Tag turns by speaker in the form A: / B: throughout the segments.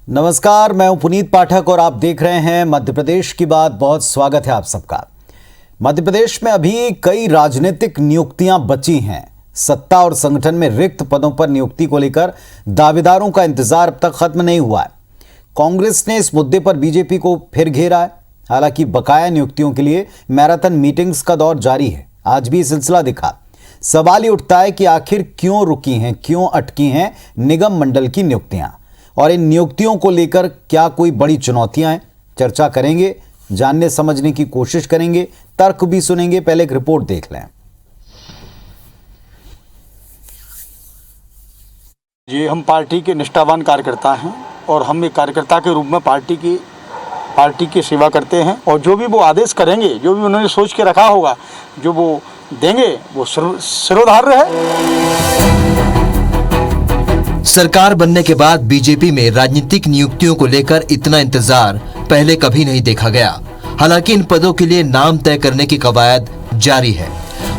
A: नमस्कार, मैं हूं पुनीत पाठक और आप देख रहे हैं मध्य प्रदेश की बात। बहुत स्वागत है आप सबका। मध्य प्रदेश में अभी कई राजनीतिक नियुक्तियां बची हैं। सत्ता और संगठन में रिक्त पदों पर नियुक्ति को लेकर दावेदारों का इंतजार अब तक खत्म नहीं हुआ है। कांग्रेस ने इस मुद्दे पर बीजेपी को फिर घेरा है। हालांकि बकाया नियुक्तियों के लिए मैराथन मीटिंग्स का दौर जारी है। आज भी सिलसिला दिखा। सवाल ये उठता है कि आखिर क्यों रुकी हैं, क्यों अटकी हैं निगम मंडल की नियुक्तियां, और इन नियुक्तियों को लेकर क्या कोई बड़ी चुनौतियां हैं। चर्चा करेंगे, जानने समझने की कोशिश करेंगे, तर्क भी सुनेंगे। पहले एक रिपोर्ट देख लें।
B: ये हम पार्टी के निष्ठावान कार्यकर्ता हैं और हम एक कार्यकर्ता के रूप में पार्टी की सेवा करते हैं और जो भी वो आदेश करेंगे, जो भी उन्होंने सोच के रखा होगा, जो वो देंगे, वो सिरोधार्य है।
C: सरकार बनने के बाद बीजेपी में राजनीतिक नियुक्तियों को लेकर इतना इंतजार पहले कभी नहीं देखा गया। हालांकि इन पदों के लिए नाम तय करने की कवायद जारी है।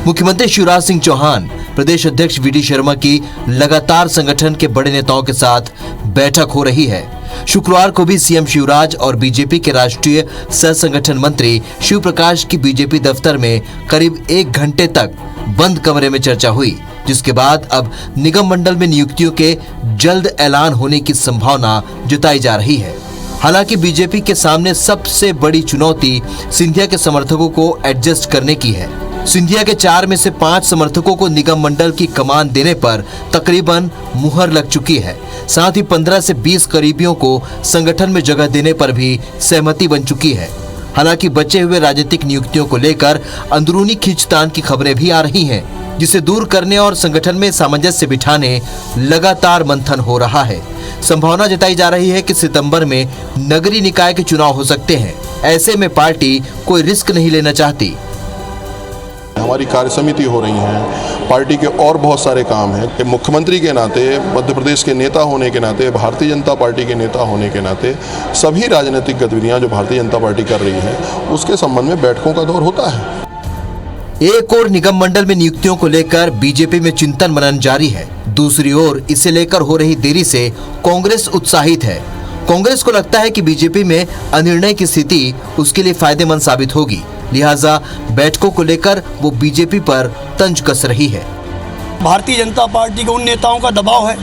C: मुख्यमंत्री शिवराज सिंह चौहान, प्रदेश अध्यक्ष वी डी शर्मा की लगातार संगठन के बड़े नेताओं के साथ बैठक हो रही है। शुक्रवार को भी सीएम शिवराज और बीजेपी के राष्ट्रीय सह संगठन मंत्री शिव प्रकाश की बीजेपी दफ्तर में करीब 1 घंटे तक बंद कमरे में चर्चा हुई, जिसके बाद अब निगम मंडल में नियुक्तियों के जल्द ऐलान होने की संभावना जताई जा रही है। हालांकि बीजेपी के सामने सबसे बड़ी चुनौती सिंधिया के समर्थकों को एडजस्ट करने की है। सिंधिया के 4 में से 5 समर्थकों को निगम मंडल की कमान देने पर तकरीबन मुहर लग चुकी है। साथ ही 15 से 20 करीबियों को संगठन में जगह देने पर भी सहमति बन चुकी है। हालांकि बचे हुए राजनीतिक नियुक्तियों को लेकर अंदरूनी खींचतान की खबरें भी आ रही हैं, जिसे दूर करने और संगठन में सामंजस्य बिठाने लगातार मंथन हो रहा है। संभावना जताई जा रही है कि सितंबर में नगरीय निकाय के चुनाव हो सकते हैं। ऐसे में पार्टी कोई रिस्क नहीं लेना चाहती।
D: हमारी कार्य समिति हो रही है, पार्टी के और बहुत सारे काम हैं कि मुख्यमंत्री के नाते, मध्य प्रदेश के नेता होने के नाते, भारतीय जनता पार्टी के नेता होने के नाते सभी राजनीतिक गतिविधियां जो भारतीय जनता पार्टी कर रही है उसके संबंध में बैठकों का दौर होता है।
C: एक ओर निगम मंडल में नियुक्तियों को लेकर बीजेपी में चिंतन मनन जारी है, दूसरी ओर इसे लेकर हो रही देरी से कांग्रेस उत्साहित है। कांग्रेस को लगता है कि बीजेपी में अनिर्णय की स्थिति उसके लिए फायदेमंद साबित होगी, लिहाजा बैठकों को लेकर वो बीजेपी पर तंज कस रही है।
B: भारतीय जनता पार्टी के उन नेताओं का दबाव है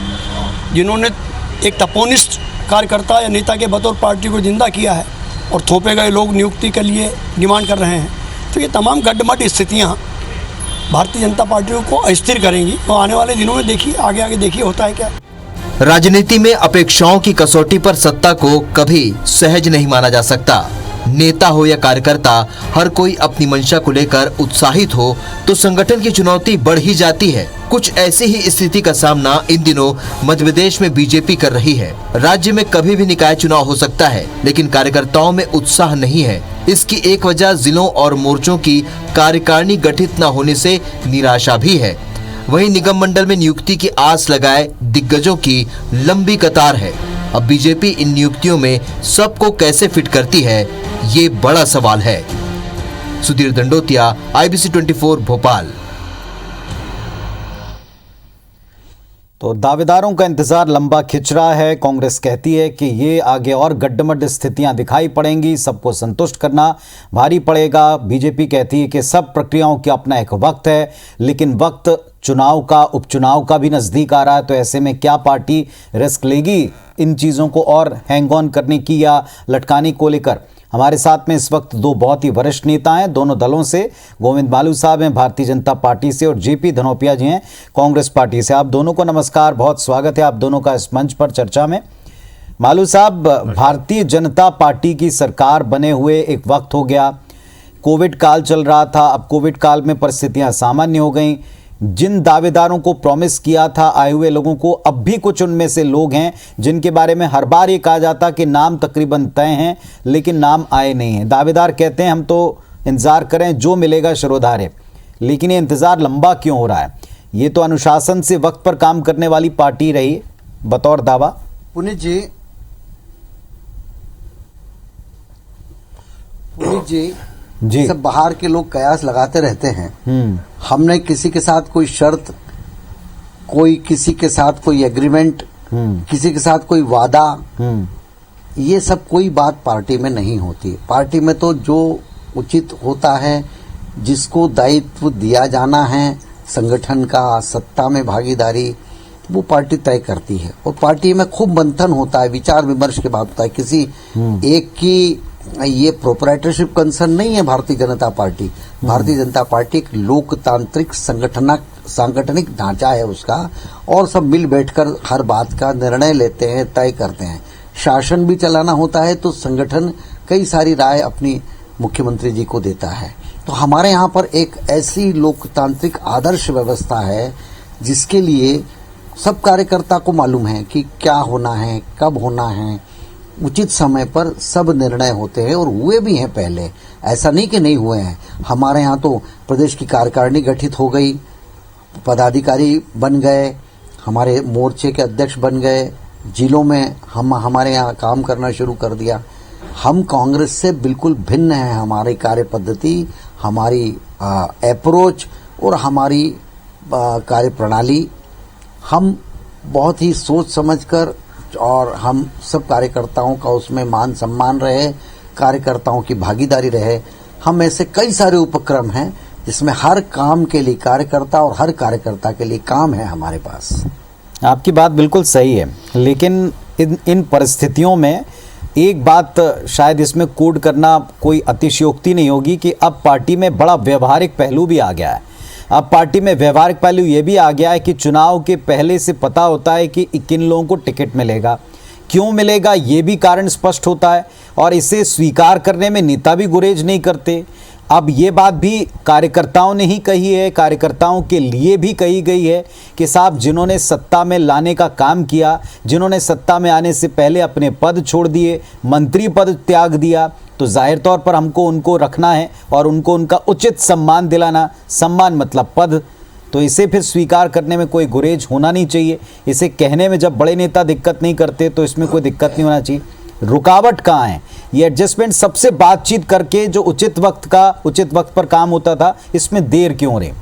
B: जिन्होंने एक तपोनिष्ठ कार्यकर्ता या नेता के बतौर पार्टी को जिंदा किया है और थोपे गए लोग नियुक्ति के लिए डिमांड कर रहे हैं। तो ये तमाम गड्ढमड स्थितियां भारतीय जनता पार्टी को अस्थिर करेंगी और आने वाले दिनों में देखिए, आगे देखिए होता है क्या।
C: राजनीति में अपेक्षाओं की कसौटी पर सत्ता को कभी सहज नहीं माना जा सकता। नेता हो या कार्यकर्ता, हर कोई अपनी मंशा को लेकर उत्साहित हो तो संगठन की चुनौती बढ़ ही जाती है। कुछ ऐसी ही स्थिति का सामना इन दिनों मध्य प्रदेश में बीजेपी कर रही है। राज्य में कभी भी निकाय चुनाव हो सकता है, लेकिन कार्यकर्ताओं में उत्साह नहीं है। इसकी एक वजह जिलों और मोर्चों की कार्यकारिणी गठित न होने से निराशा भी है। वहीं निगम मंडल में नियुक्ति की आस लगाए दिग्गजों की लंबी कतार है। अब बीजेपी इन नियुक्तियों में सबको कैसे फिट करती है, ये बड़ा सवाल है। सुधीर दंडोतिया, IBC 24 भोपाल।
A: तो दावेदारों का इंतजार लंबा खिंच रहा है। कांग्रेस कहती है कि ये आगे और गड्ढमड स्थितियां दिखाई पड़ेंगी, सबको संतुष्ट करना भारी पड़ेगा। बीजेपी कहती है कि सब प्रक्रियाओं का अपना एक वक्त है, लेकिन वक्त चुनाव का, उपचुनाव का भी नजदीक आ रहा है। तो ऐसे में क्या पार्टी रिस्क लेगी इन चीज़ों को और हैंग ऑन करने की या लटकाने को लेकर? हमारे साथ में इस वक्त 2 बहुत ही वरिष्ठ नेता हैं दोनों दलों से। गोविंद मालू साहब हैं भारतीय जनता पार्टी से और जेपी धनोपिया जी हैं कांग्रेस पार्टी से। आप दोनों को नमस्कार, बहुत स्वागत है आप दोनों का इस मंच पर चर्चा में। मालू साहब, भारतीय जनता पार्टी की सरकार बने हुए एक वक्त हो गया, कोविड काल चल रहा था। अब कोविड काल में परिस्थितियां सामान्य हो गई। जिन दावेदारों को प्रॉमिस किया था आए हुए लोगों को, अब भी कुछ उनमें से लोग हैं जिनके बारे में हर बार ये कहा जाता कि नाम तकरीबन तय हैं, लेकिन नाम आए नहीं हैं। दावेदार कहते हैं हम तो इंतजार करें, जो मिलेगा शिरोधार्य है। लेकिन ये इंतजार लंबा क्यों हो रहा है? ये तो अनुशासन से वक्त पर काम करने वाली पार्टी रही बतौर दावा।
E: पुनीत जी सब बाहर के लोग कयास लगाते रहते हैं। हमने किसी के साथ कोई शर्त, कोई किसी के साथ कोई एग्रीमेंट, किसी के साथ कोई वादा ये सब कोई बात पार्टी में नहीं होती। पार्टी में तो जो उचित होता है, जिसको दायित्व दिया जाना है संगठन का, सत्ता में भागीदारी, वो पार्टी तय करती है। और पार्टी में खूब मंथन होता है, विचार विमर्श के बाद होता है। किसी एक की ये प्रोप्राइटरशिप कंसर्न नहीं है भारतीय जनता पार्टी। भारतीय जनता पार्टी एक लोकतांत्रिक सांगठनिक ढांचा है उसका, और सब मिल बैठकर हर बात का निर्णय लेते हैं, तय करते हैं। शासन भी चलाना होता है तो संगठन कई सारी राय अपनी मुख्यमंत्री जी को देता है। तो हमारे यहाँ पर एक ऐसी लोकतांत्रिक आदर्श व्यवस्था है जिसके लिए सब कार्यकर्ता को मालूम है कि क्या होना है, कब होना है, उचित समय पर सब निर्णय होते हैं और हुए भी हैं पहले। ऐसा नहीं कि नहीं हुए हैं। हमारे यहाँ तो प्रदेश की कार्यकारिणी गठित हो गई, पदाधिकारी बन गए, हमारे मोर्चे के अध्यक्ष बन गए, जिलों में हमारे यहाँ काम करना शुरू कर दिया। हम कांग्रेस से बिल्कुल भिन्न है हमारी कार्य पद्धति, हमारी अप्रोच और हमारी कार्य प्रणाली। हम बहुत ही सोच समझकर, और हम सब कार्यकर्ताओं का उसमें मान सम्मान रहे, कार्यकर्ताओं की भागीदारी रहे। हम ऐसे कई सारे उपक्रम हैं जिसमें हर काम के लिए कार्यकर्ता और हर कार्यकर्ता के लिए काम है हमारे पास।
A: आपकी बात बिल्कुल सही है, लेकिन इन परिस्थितियों में एक बात शायद इसमें कोड करना कोई अतिशयोक्ति नहीं होगी कि अब पार्टी में बड़ा व्यवहारिक पहलू भी आ गया है। अब पार्टी में व्यवहारिक पहलू ये भी आ गया है कि चुनाव के पहले से पता होता है कि किन लोगों को टिकट मिलेगा, क्यों मिलेगा, ये भी कारण स्पष्ट होता है, और इसे स्वीकार करने में नेता भी गुरेज नहीं करते। अब ये बात भी कार्यकर्ताओं ने ही कही है, कार्यकर्ताओं के लिए भी कही गई है कि साहब जिन्होंने सत्ता में लाने का काम किया, जिन्होंने सत्ता में आने से पहले अपने पद छोड़ दिए, मंत्री पद त्याग दिया, तो जाहिर तौर पर हमको उनको रखना है और उनको उनका उचित सम्मान दिलाना। सम्मान मतलब पद। तो इसे फिर स्वीकार करने में कोई गुरेज होना नहीं चाहिए। इसे कहने में जब बड़े नेता दिक्कत नहीं करते तो इसमें कोई दिक्कत नहीं होना चाहिए। रुकावट कहाँ है? ये एडजस्टमेंट सबसे बातचीत करके जो उचित वक्त पर काम होता था, इसमें देर क्यों हो रही?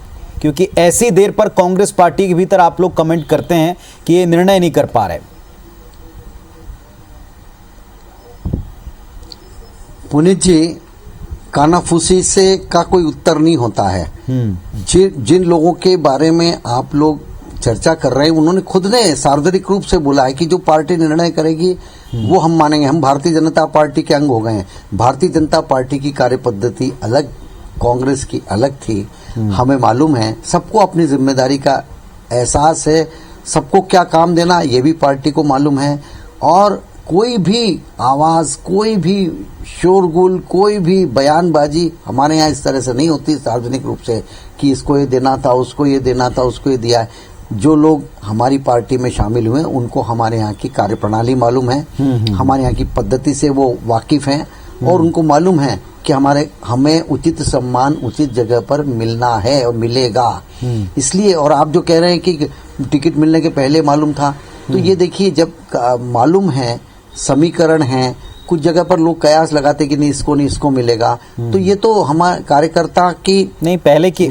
A: क्योंकि ऐसी देर पर कांग्रेस पार्टी के भीतर आप लोग कमेंट करते हैं कि ये निर्णय नहीं कर पा रहे।
E: पुनीत जी, कानाफूसी से का कोई उत्तर नहीं होता है। जिन लोगों के बारे में आप लोग चर्चा कर रहे हैं, उन्होंने खुद ने सार्वजनिक रूप से बोला है कि जो पार्टी निर्णय करेगी वो हम मानेंगे। हम भारतीय जनता पार्टी के अंग हो गए हैं। भारतीय जनता पार्टी की कार्य पद्धति अलग, कांग्रेस की अलग थी। हमें मालूम है, सबको अपनी जिम्मेदारी का एहसास है, सबको क्या काम देना ये भी पार्टी को मालूम है। और कोई भी आवाज, कोई भी शोरगुल, कोई भी बयानबाजी हमारे यहाँ इस तरह से नहीं होती सार्वजनिक रूप से कि इसको ये देना था, उसको ये देना था, उसको ये दिया है। जो लोग हमारी पार्टी में शामिल हुए उनको हमारे यहाँ की कार्यप्रणाली मालूम है, हमारे यहाँ की पद्धति से वो वाकिफ हैं, और उनको मालूम है कि हमें उचित सम्मान उचित जगह पर मिलना है और मिलेगा। इसलिए, और आप जो कह रहे हैं कि टिकट मिलने के पहले मालूम था, तो ये देखिए, जब मालूम है, समीकरण है, कुछ जगह पर लोग कयास लगाते कि नहीं इसको मिलेगा, तो ये तो हमारे कार्यकर्ता की नहीं
A: पहले की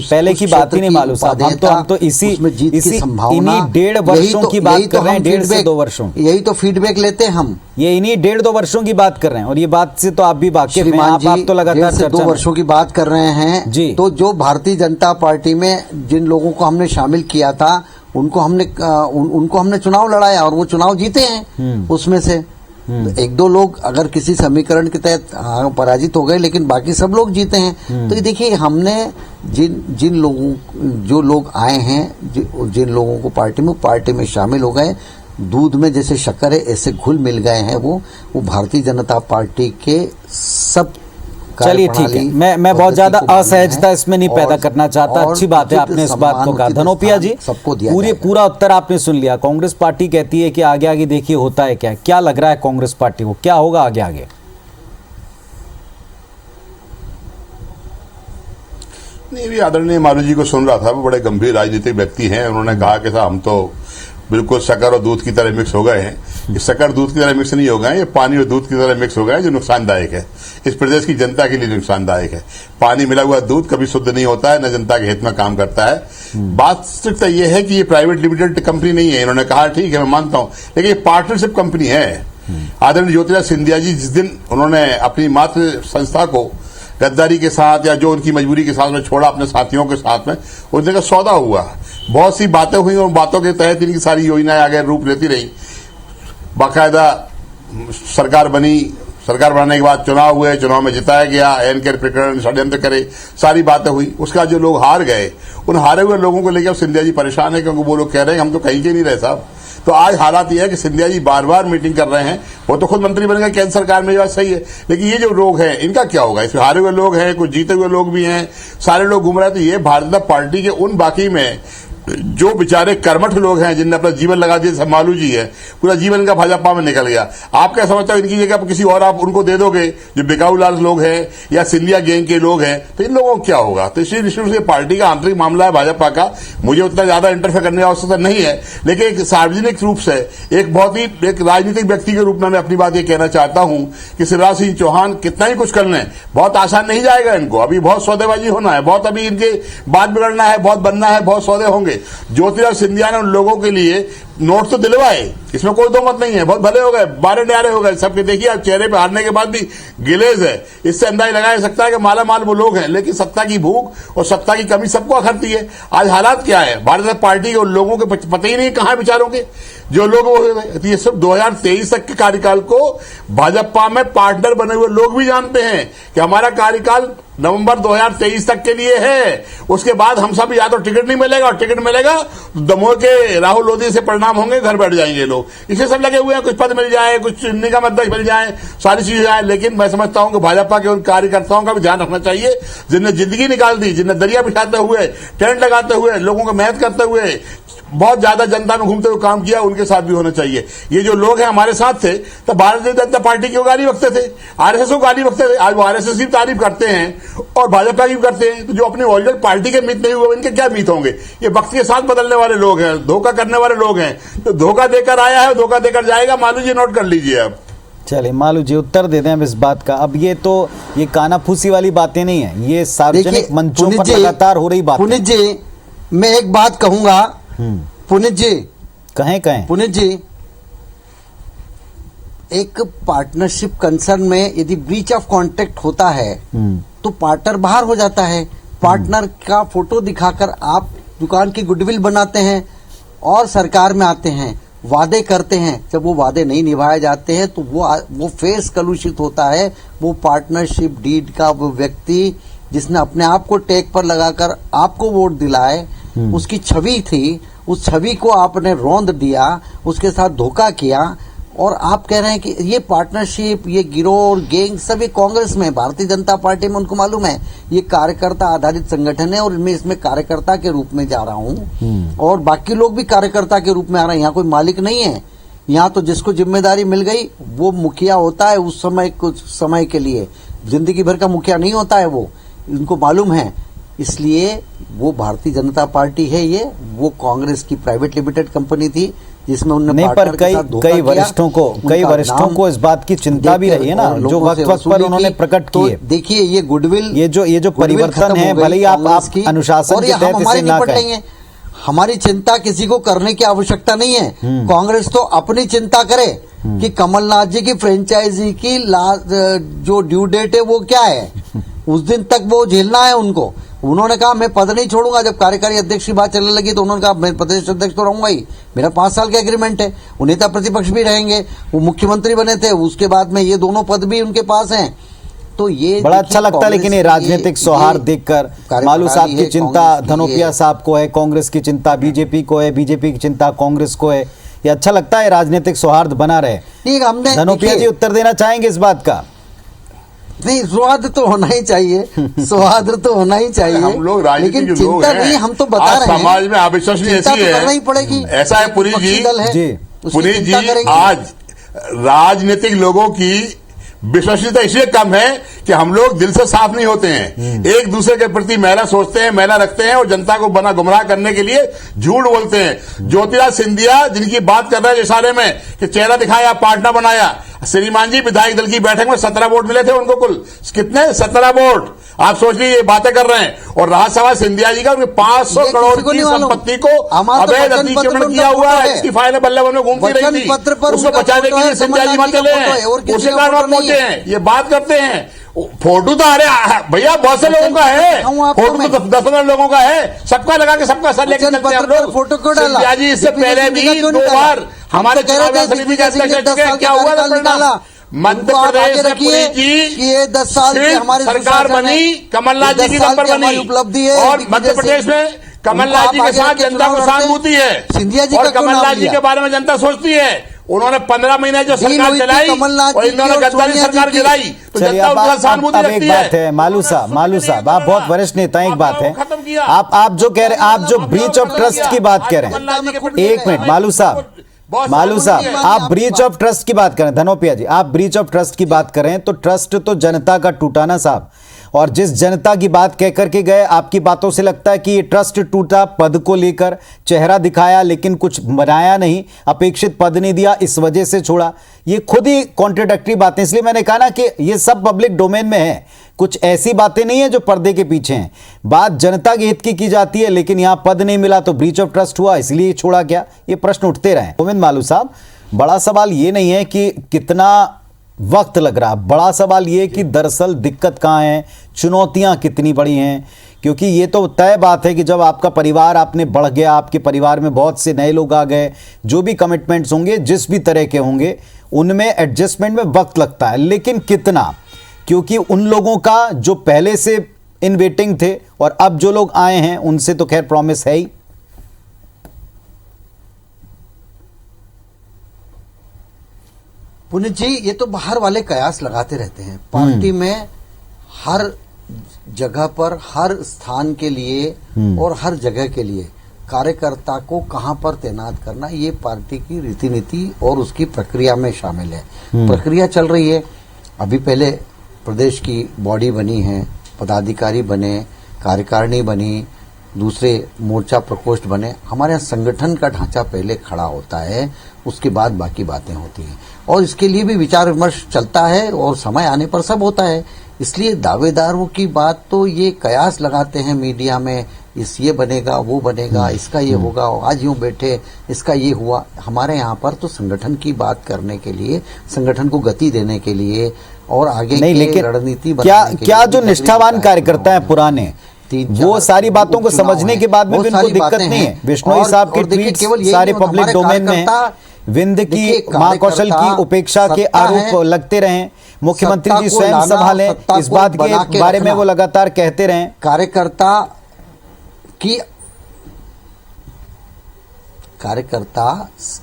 A: बात ही नहीं मालूम साहब। हम तो इसी
E: जीत की संभावना,
A: 1.5 वर्षों की बात कर रहे हैं, 1.5 से 2 वर्षों।
E: यही तो फीडबैक लेते हैं हम,
A: ये इन्हीं 1.5-2 वर्षों की बात कर रहे हैं, और ये बात से तो आप भी वाकिफ हैं। आप तो लगातार
E: 2 वर्षों की बात कर रहे हैं जी। तो जो भारतीय जनता पार्टी में जिन लोगों को हमने शामिल किया था, उनको हमने चुनाव लड़ाया और वो चुनाव जीते हैं। उसमें से 1-2 लोग अगर किसी समीकरण के तहत पराजित हो गए, लेकिन बाकी सब लोग जीते हैं। तो ये देखिए, हमने जो लोग आए हैं, जिन लोगों को पार्टी में शामिल हो गए, दूध में जैसे शक्कर है ऐसे घुल मिल गए हैं। वो भारतीय जनता पार्टी के सब।
A: चलिए ठीक है, मैं बहुत ज्यादा असहजता इसमें नहीं पैदा करना चाहता। अच्छी बात है, आपने इस बात को कहा। धनोपिया जी, पूरा उत्तर आपने सुन लिया। कांग्रेस पार्टी कहती है कि आगे देखिए होता है क्या लग रहा है कांग्रेस पार्टी को, क्या होगा आगे?
F: नहीं, भी आदरणीय मालू जी को सुन रहा था। वो बड़े गंभीर राजनीतिक व्यक्ति हैं। उन्होंने कहा कि साहब हम तो बिल्कुल शक्कर और दूध की तरह मिक्स हो गए हैं। ये शक्कर दूध की तरह मिक्स नहीं हो गए, ये पानी और दूध की तरह मिक्स हो गए, जो नुकसानदायक है, इस प्रदेश की जनता के लिए नुकसानदायक है। पानी मिला हुआ दूध कभी शुद्ध नहीं होता है, न जनता के हित में काम करता है। बात सिर्फ तो ये है कि ये प्राइवेट लिमिटेड कंपनी नहीं है। इन्होंने कहा ठीक है, मैं मानता हूं, लेकिन ये पार्टनरशिप कंपनी है। आदरणीय ज्योतिराज सिंधिया जी जिस दिन उन्होंने अपनी मातृ संस्था को गद्दारी के साथ या जो उनकी मजबूरी के साथ में छोड़ा अपने साथियों के साथ में, उस दिन का सौदा हुआ, बहुत सी बातें हुई और बातों के तहत इनकी सारी योजनाएं आगे रूप लेती रही। बाकायदा सरकार बनी, सरकार बनने के बाद चुनाव हुए, चुनाव में जिताया गया, एनकेर प्रकरण, षड्यंत्र करे, सारी बातें हुई। उसका जो लोग हार गए, उन हारे हुए लोगों को लेकर सिंधिया जी परेशान है, क्योंकि वो लोग कह रहे हैं हम तो कहीं के नहीं रहे साहब। तो आज हालात ये है कि सिंधिया जी बार बार मीटिंग कर रहे हैं, वो तो खुद मंत्री बन गए केंद्र सरकार में, ये बात सही है, लेकिन ये जो लोग हैं इनका क्या होगा? इसमें हारे हुए लोग हैं, कुछ जीते हुए लोग भी हैं, सारे लोग घूम रहे हैं। तो ये भारतीय जनता पार्टी के उन बाकी में जो बेचारे कर्मठ लोग हैं जिनने अपना जीवन लगा दिया, जैसे मालू जी है, पूरा जीवन इनका भाजपा में निकल गया। आप क्या समझते हो इनकी जगह आप किसी और आप उनको दे दोगे जो बिकाऊ लाल लोग हैं या सिंधिया गैंग के लोग हैं, तो इन लोगों को क्या होगा? तो इसलिए निश्चित रूप से पार्टी का आंतरिक मामला है भाजपा का, मुझे उतना ज्यादा इंटरफेयर करने की आवश्यकता नहीं है, लेकिन एक सार्वजनिक रूप से एक बहुत ही एक राजनीतिक व्यक्ति के रूप में मैं अपनी बात ये कहना चाहता हूं कि शिवराज सिंह चौहान कितना ही कुछ कर लें, बहुत आसान नहीं जाएगा इनको। अभी बहुत सौदेबाजी होना है, बहुत अभी इनके बात बिगड़ना है, बहुत बनना है, बहुत सौदे होंगे। ज्योतिराज सिंधिया ने उन लोगों के लिए नोट तो दिलवाए, इसमें कोई दो मत नहीं है, बहुत भले हो गए, बारे न्यारे हो गए सबके। देखिए आप चेहरे पे हारने के बाद भी गिलेज है, इससे अंदाजा लगाया जा सकता है कि माला माल वो लोग हैं, लेकिन सत्ता की भूख और सत्ता की कमी सबको अखरती है। आज हालात क्या है, भारतीय जनता पार्टी के उन लोगों के पता ही नहीं कहां विचारों के जो लोग, ये सब 2023 तक के कार्यकाल को भाजपा में पार्टनर बने हुए लोग भी जानते हैं कि हमारा कार्यकाल नवंबर 2023 तक के लिए है। उसके बाद हम सब या तो टिकट नहीं मिलेगा, और टिकट मिलेगा तो दमोह के राहुल लोधी से परिणाम होंगे, घर बैठ जाएंगे लोग। इसे सब लगे हुए हैं, कुछ पद मिल जाए, कुछ निगम अध्यक्ष मिल जाए, सारी चीजें आए। लेकिन मैं समझता हूं कि भाजपा के उन कार्यकर्ताओं का भी ध्यान रखना चाहिए जिनने जिंदगी निकाल दी, जिनने दरिया बिछाते हुए, टेंट लगाते हुए, लोगों को मेहनत करते हुए, बहुत ज्यादा जनता में घूमते हुए काम किया, उनके साथ भी होना चाहिए। ये जो लोग हैं हमारे साथ थे तो भारतीय जनता पार्टी की गाली बकते थे, आरएसएस को गाली बकते थे, आज वो आरएसएस की तारीफ करते हैं और भाजपा की भी करते हैं। तो जो अपने ओरिजिनल पार्टी के मित नहीं हुए, इनके क्या मित होंगे? ये वक्त के साथ बदलने वाले लोग हैं, धोखा करने वाले लोग हैं। तो धोखा देकर आया है, धोखा देकर जाएगा। मालू जी नोट कर लीजिए आप।
A: चलिए मालू जी उत्तर दे दें अब इस बात का। अब ये तो ये कानाफूसी वाली बातें नहीं है, ये सार्वजनिक मंचों पर लगातार हो रही बात।
E: पुनीत जी मैं एक बात कहूंगा, पुनीत जी
A: कहें
E: पुनीत जी, एक पार्टनरशिप कंसर्न में यदि ब्रीच ऑफ कॉन्ट्रैक्ट होता है तो पार्टनर बाहर हो जाता है। पार्टनर का फोटो दिखाकर आप दुकान की गुडविल बनाते हैं और सरकार में आते हैं, वादे करते हैं। जब वो वादे नहीं निभाए जाते हैं तो वो फेस कलुषित होता है। वो पार्टनरशिप डीड का वो व्यक्ति जिसने अपने आप को टेक पर लगाकर आपको वोट दिलाए, उसकी छवि थी, उस छवि को आपने रौंद दिया, उसके साथ धोखा किया। और आप कह रहे हैं कि ये पार्टनरशिप, ये गिरोह और गैंग सब ये कांग्रेस में, भारतीय जनता पार्टी में उनको मालूम है ये कार्यकर्ता आधारित संगठन है और मैं इसमें कार्यकर्ता के रूप में जा रहा हूं और बाकी लोग भी कार्यकर्ता के रूप में आ रहे हैं। यहाँ कोई मालिक नहीं है, यहाँ तो जिसको जिम्मेदारी मिल गई वो मुखिया होता है उस समय, कुछ समय के लिए, जिंदगी भर का मुखिया नहीं होता है वो, इनको मालूम है। इसलिए वो भारतीय जनता पार्टी है, ये वो कांग्रेस की प्राइवेट लिमिटेड कंपनी थी जिसमें उन्होंने
A: नहीं, पर कई वरिष्ठों को इस बात की चिंता भी रही है ना, जो वक्त पर उन्होंने प्रकट किए।
E: देखिए ये गुडविल,
A: ये जो परिवर्तन है, भले ही आप अनुशासन के तहत इसे ना कहें,
E: हमारी चिंता किसी को करने की आवश्यकता नहीं है। कांग्रेस तो अपनी चिंता करे कि कमलनाथ जी की फ्रेंचाइजी की जो ड्यू डेट है वो क्या है, उस दिन तक वो झेलना है उनको। उन्होंने कहा मैं पद नहीं छोड़ूंगा। जब कार्यकारी अध्यक्ष की बात चलने लगी तो उन्होंने कहा मैं प्रदेश अध्यक्ष तो रहूंगा ही, मेरा 5 साल का एग्रीमेंट है। वो नेता प्रतिपक्ष भी रहेंगे, वो मुख्यमंत्री बने थे, उसके बाद में ये दोनों पद भी उनके पास हैं। तो ये
A: बड़ा अच्छा लगता है। लेकिन ये राजनीतिक सौहार्द देखकर मालू साहब की चिंता धनोपिया साहब को है, कांग्रेस की चिंता बीजेपी को है, बीजेपी की चिंता कांग्रेस को है। ये अच्छा लगता है राजनीतिक सौहार्द बना रहे। धनोपिया जी उत्तर देना चाहेंगे इस बात का?
E: नहीं, स्वाद तो होना ही चाहिए, स्वाद तो होना ही चाहिए।
F: हम लोग राजनीतिक
E: लेकिन चिंता नहीं, हम तो बता रहे हैं
F: समाज में अविश्वसनीय ऐसी है,
E: करना ही पड़ेगी।
F: ऐसा है पुनीत जी, आज राजनीतिक लोगों की विश्वसनीयता इसलिए कम है कि हम लोग दिल से साफ नहीं होते हैं, एक दूसरे के प्रति मैला सोचते हैं, मैला रखते हैं और जनता को बना गुमराह करने के लिए झूठ बोलते हैं। ज्योतिराज सिंधिया जिनकी बात कर रहे हैं इशारे में कि चेहरा दिखाया, पार्टनर बनाया, श्रीमान जी विधायक दल की बैठक में 17 वोट मिले थे उनको, कुल कितने? 17 वोट। आप सोच लीजिए, ये बातें कर रहे हैं। और राज्यसभा सिंधिया जी का उनके 500 करोड़ की संपत्ति को अवैध अतिक्रमण किया हुआ है, इसकी फाइलें बल्ले में घूमती रही थी, उसको बचाने के लिए सिंधिया जी वहां चले हैं, उसी कारण वहां पहुंचे हैं, ये बात करते हैं। फोटो तो अरे भैया बहुत से लोगों का है, फोटो तो 10-15 लोगों का है, सबका लगा के सबका सर लेके चलते हैं हम लोग।
E: फोटो क्यों डाला?
F: सिंधिया जी इससे पहले भी 2 बार हमारे चुनाव समिति के अध्यक्ष रह चुके हैं। क्या हुआ था परिणाम? मध्य प्रदेश में पुरी जी
E: ये 10 साल की हमारी
F: सरकार बनी, कमलनाथ जी की नंबर बनी,
E: उपलब्धि है।
F: और मध्य प्रदेश में कमलनाथ जी के साथ जनता को सहानुभूति है,
E: सिंधिया जी
F: और
E: का
F: कमलनाथ जी के बारे में जनता सोचती है। उन्होंने 15 महीने जो सरकार चलाई और इन्होंने गद्दारी सरकार गिराई, तो जनता उनका सहानुभूति
A: अब एक
F: रखती
A: बात है मालू साहब, आप बहुत वरिष्ठ नेता हैं, एक बात है, आप जो कह रहे हैं, आप जो ब्रीच ऑफ ट्रस्ट की बात कह रहे हैं, एक मिनट मालू साहब, आप ब्रीच ऑफ ट्रस्ट की बात करें, धनोपिया जी, आप ब्रीच ऑफ ट्रस्ट की बात करें तो ट्रस्ट तो जनता का टूटा ना साहब, और जिस जनता की बात कह करके गए, आपकी बातों से लगता है कि ये ट्रस्ट टूटा, पद को लेकर चेहरा दिखाया लेकिन कुछ बनाया नहीं, अपेक्षित पद नहीं दिया, इस वजह से छोड़ा। ये खुद ही कॉन्ट्राडिक्टरी बातें, इसलिए मैंने कहा ना कि ये सब पब्लिक डोमेन में है, कुछ ऐसी बातें नहीं है जो पर्दे के पीछे हैं। बात जनता के हित की जाती है, लेकिन यहां पद नहीं मिला तो ब्रीच ऑफ ट्रस्ट हुआ, इसलिए छोड़ा गया। ये प्रश्न उठते रहे। गोविंद मालू साहब, बड़ा सवाल ये नहीं है कि कितना वक्त लग रहा, बड़ा सवाल ये कि दरअसल दिक्कत कहाँ है, चुनौतियां कितनी बड़ी हैं, क्योंकि ये तो तय बात है कि जब आपका परिवार आपने बढ़ गया, आपके परिवार में बहुत से नए लोग आ गए, जो भी कमिटमेंट्स होंगे, जिस भी तरह के होंगे, उनमें एडजस्टमेंट में वक्त लगता है, लेकिन कितना, क्योंकि उन लोगों का जो पहले से इन वेटिंग थे और अब जो लोग आए हैं उनसे तो खैर प्रॉमिस है ही।
E: पुनीत जी, ये तो बाहर वाले कयास लगाते रहते हैं। पार्टी में हर जगह पर, हर स्थान के लिए और हर जगह के लिए कार्यकर्ता को कहां पर तैनात करना, ये पार्टी की रीति नीति और उसकी प्रक्रिया में शामिल है। प्रक्रिया चल रही है। अभी पहले प्रदेश की बॉडी बनी है, पदाधिकारी बने, कार्यकारिणी बनी, दूसरे मोर्चा प्रकोष्ठ बने। हमारे यहाँ संगठन का ढांचा पहले खड़ा होता है, उसके बाद बाकी बातें होती हैं, और इसके लिए भी विचार विमर्श चलता है और समय आने पर सब होता है। इसलिए दावेदारों की बात तो ये कयास लगाते हैं मीडिया में, इस ये बनेगा, वो बनेगा, इसका ये होगा, आज यूं बैठे, इसका ये हुआ। हमारे यहाँ पर तो संगठन की बात करने के लिए, संगठन को गति देने के लिए और आगे की रणनीति बनाने के
A: क्या जो निष्ठावान कार्यकर्ता है पुराने, वो सारी बातों को समझने के बाद में भी उनको दिक्कत नहीं है। विश्नोई साहब के ट्वीट सारे पब्लिक डोमेन में हैं। विंध्य की, मां कौशल की उपेक्षा के आरोप लगते रहे, मुख्यमंत्री जी स्वयं संभालें, इस बात के बारे में वो लगातार कहते रहे।
E: कार्यकर्ता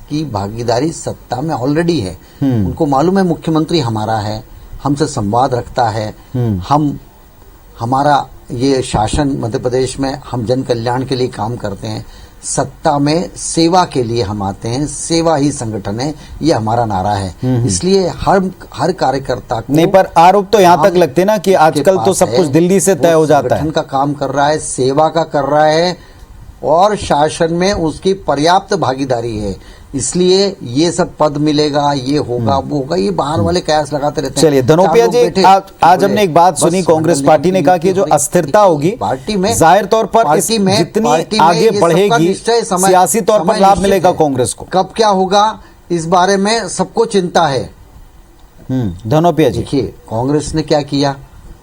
E: की भागीदारी सत्ता में ऑलरेडी है। उनको मालूम है मुख्यमंत्री हमारा है, हमसे संवाद रखता है, हमारा ये शासन मध्य प्रदेश में, हम जन कल्याण के लिए काम करते हैं, सत्ता में सेवा के लिए हम आते हैं, सेवा ही संगठन है, ये हमारा नारा है। इसलिए हर कार्यकर्ता को
A: नहीं, पर आरोप तो यहाँ तक लगते ना कि आजकल तो सब कुछ दिल्ली से तय हो जाता है।
E: संगठन का काम कर रहा है, सेवा का कर रहा है, और शासन में उसकी पर्याप्त भागीदारी है, इसलिए ये सब पद मिलेगा, ये होगा, वो होगा, ये बाहर वाले कयास लगाते रहते हैं।
A: चलिए धनोपिया जी, आज हमने एक बात सुनी, कांग्रेस पार्टी ने कहा कि जो अस्थिरता होगी पार्टी में, जाहिर तौर पर जितनी आगे बढ़ेगी सियासी तौर पर लाभ मिलेगा कांग्रेस को।
E: कब क्या होगा इस बारे में सबको चिंता है।
A: धनोपिया जी,
E: देखिए कांग्रेस ने क्या किया,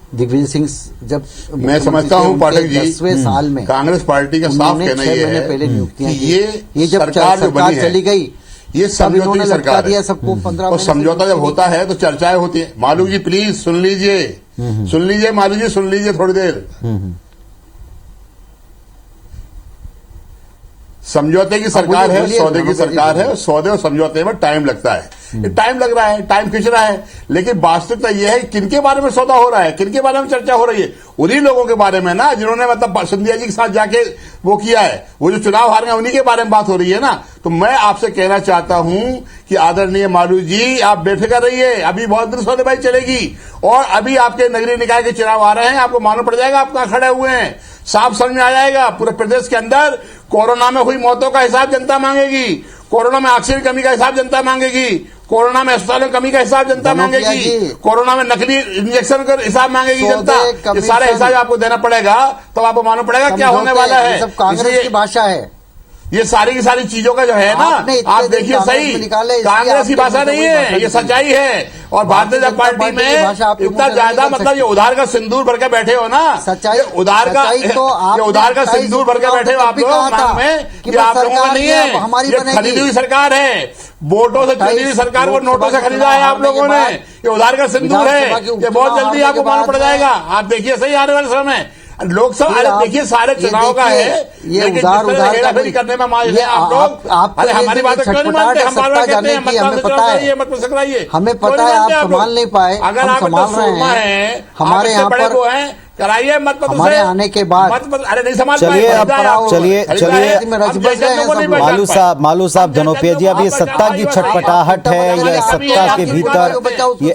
E: दिग्विजय सिंह जब,
F: मैं समझता हूं पाठक जी,
E: 10वें साल में
F: कांग्रेस पार्टी का साफ कहना ये है
E: पहले नियुक्तियां
F: कि
E: ये जब सरकार चली गई,
F: ये समझौते की सरकार है,
E: सबको 15
F: और समझौता जब होता है तो चर्चाएं होती है। मालू जी प्लीज सुन लीजिए मालू जी सुन लीजिए थोड़ी देर। समझौते की सरकार है, सौदे की सरकार है, सौदे और समझौते में टाइम लगता है, टाइम लग रहा है, टाइम खिंच रहा है, लेकिन वास्तविकता यह है किनके बारे में सौदा हो रहा है, किनके बारे में चर्चा हो रही है, उन्हीं लोगों के बारे में ना जिन्होंने मतलब सिंधिया जी के साथ जाके वो किया है, वो जो चुनाव हार गए उन्हीं के बारे में बात हो रही है ना। तो मैं आपसे कहना चाहता हूं कि आदरणीय मालू जी, आप बेफिक्र रहिए, अभी बहुत दिन सौदेबाजी चलेगी, और अभी आपके नगरीय निकाय के चुनाव आ रहे हैं, आपको मालूम पड़ जाएगा आप कहां खड़े हुए हैं, साफ समझ में आ जाएगा। पूरे प्रदेश के अंदर कोरोना में हुई मौतों का हिसाब जनता मांगेगी, कोरोना में ऑक्सीजन कमी का हिसाब जनता मांगेगी, कोरोना में अस्पतालों की कमी का हिसाब जनता
E: जनोप्रिया
F: मांगेगी,
E: जी।
F: कोरोना में नकली इंजेक्शन का हिसाब मांगेगी
E: सौदे,
F: जनता। ये
E: कमीशन,
F: सारा हिसाब आपको देना पड़ेगा, तब आपको मालूम पड़ेगा क्या होने
E: समझौते,
F: वाला है।
E: ये सब कांग्रेस
F: इसलिए
E: की भाषा है।
F: ये सारी की सारी चीजों का जो है ना,
E: आपने इतने
F: आप
E: दिन
F: देखिए
E: कांग्रेस
F: सही,
E: में निकाले, इसलिए
F: कांग्रेस की
E: आपके
F: भाषा
E: मुंह से
F: नहीं
E: वही
F: है,
E: भाषा
F: ये
E: निकली।
F: सच्चाई है। और भारतीय जनता पार्टी
E: की भाषा
F: में
E: आपके मुंह
F: इतना
E: से नहीं
F: ज्यादा
E: निकल
F: मतलब ये
E: सकती।
F: उधार का सिंदूर भर के बैठे हो ना,
E: सच्चाई-
F: ये उधार का
E: सच्चाई तो आपने
F: ये उधार का
E: 28
F: सिंदूर भर के बैठे हो आप
E: भी
F: लोग
E: कहा था
F: मांग में
E: कि
F: ये
E: बस
F: आप लोगों का
E: सरकार
F: नहीं
E: की अब
F: है,
E: हमारी
F: ये
E: बनेगी।
F: खरीदी हुई सरकार है, वोटों से चुनी हुई सरकार को नोटों से खरीदा है आप लोगों ने, ये उधार का सिंदूर है।
E: विधानसभा के
F: ये बहुत
E: उपचुनाव
F: जल्दी
E: हारने
F: आपको
E: के
F: मालूम
E: बाद
F: पड़ जाएगा, आप देखिए सही आने वाले समय में लोकसभा।
E: फिर
F: अरे
E: आप
F: देखिए सारे
E: ये
F: चुनाव का
E: देखिए,
F: है,
E: ये
F: लेकिन
E: उधार
F: जिस तरह
E: उधार का
F: हेराफेरी
E: कोई-
F: करने में माहिर
E: ये
F: हैं आप लोग।
E: आपको
F: अरे
E: ये
F: हमारी
E: जो
F: बात क्यों नहीं
E: छटपटाहट
F: मानते?
E: है
F: हम बार
E: सत्ता
F: बार कहते
E: जाने
F: हैं मत
E: की, हमें
F: से
E: पता है।
F: चलाइए, मत मुस्कुराइए।
E: हमें
F: क्यों
E: पता
F: नहीं
E: है,
F: मानते
E: आप
F: लोग?
E: संभाल नहीं पाए,
F: अगर
E: हम
F: आप इतना
E: संभाल रहे
F: सूरमा
E: हैं।
F: हैं,
E: हमारे
F: आप
E: यहाँ
F: इतने बड़े
E: पर-
F: को हैं, कराइए मत
E: हमारे आने के बाद-
F: अरे नहीं समझ
A: चलिए,
F: पाए,
A: अब
F: खरीदा है आपको,
A: चलिए,
F: खरीदा
A: चलिए,
F: है,
E: में
F: अब
E: रच बस
F: जैसे
E: गए हैं
F: लोगों ने
E: सब लोग।
F: पहचान
A: मालू साहब धनोपिया जी, अब ये सत्ता की छटपटाहट है या सत्ता के भीतर ये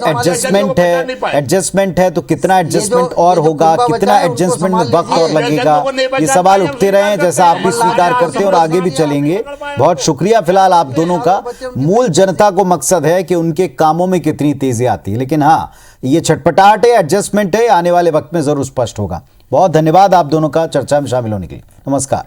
A: एडजस्टमेंट है तो कितना एडजस्टमेंट और होगा, कितना एडजस्टमेंट में वक्त और लगेगा, ये सवाल उठते रहे हैं, जैसा आप भी स्वीकार करते हैं और आगे भी चलेंगे। बहुत शुक्रिया फिलहाल आप दोनों का। मूल जनता को मकसद है कि उनके कामों में कितनी तेजी आती है, लेकिन हाँ ये छटपटाहट है, एडजस्टमेंट है, आने वाले वक्त में जरूर स्पष्ट होगा। बहुत धन्यवाद आप दोनों का चर्चा में शामिल होने के लिए। नमस्कार।